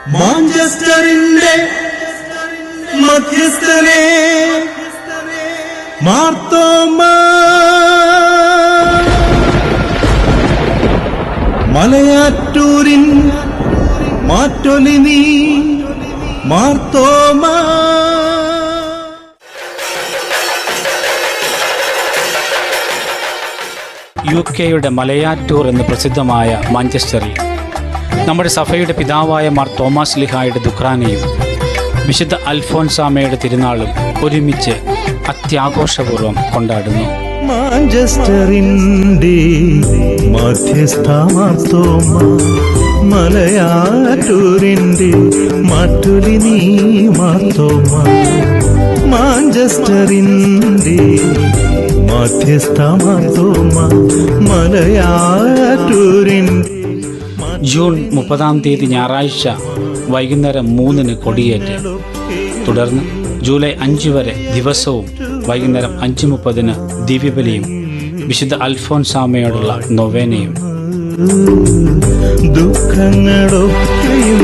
മാഞ്ചസ്റ്ററിന്റെ മധ്യസ്ഥനെ മാർത്തോമാ, മലയാറ്റൂരിൻ മാറ്റൊലി നീ മാർത്തോമാ. UK മലയാറ്റൂർ എന്ന് പ്രസിദ്ധമായ മാഞ്ചസ്റ്ററിൽ നമ്മുടെ സഭയുടെ പിതാവായ മാർ തോമസ് ലീഹായുടെ ദുഃഖാനയും വിശുദ്ധ അൽഫോൻസാമയുടെ തിരുനാളും ഒരുമിച്ച് അത്യാഘോഷപൂർവ്വം കൊണ്ടാടുന്നു. മാഞ്ചസ്റ്ററിന്റെ മധ്യസ്ഥ മാർത്തോമാ, മലയാറ്റൂരിന്റെ മാറ്റൊലി നീ മാർത്തോമാ. മാഞ്ചസ്റ്ററിന്റെ മധ്യസ്ഥ മാർത്തോമാ, മലയാറ്റൂരിന്റെ. ജൂൺ 30 ഞായറാഴ്ച വൈകുന്നേരം 3 കൊടിയേറ്റ്. തുടർന്ന് ജൂലൈ 5 വരെ ദിവസവും വൈകുന്നേരം 5:30 ദിവ്യബലിയും വിശുദ്ധ അൽഫോൻസാമയോടുള്ള നൊവേനയും. ദുഃഖങ്ങളൊക്കെയും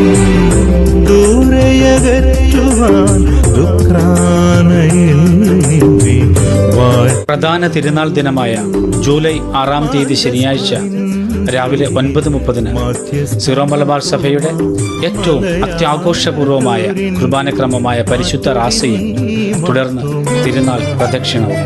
ദൂരയകറ്റുവാൻ ദുഃഖാനയിൽ പ്രധാന തിരുനാൾ ദിനമായ ജൂലൈ 6 ശനിയാഴ്ച രാവിലെ 9:30 സിറോ മലബാർ സഭയുടെ ഏറ്റവും അത്യാഘോഷപൂർവമായ കുർബാനക്രമമായ പരിശുദ്ധ റാസയും തുടർന്ന് തിരുനാൾ പ്രദക്ഷിണവും.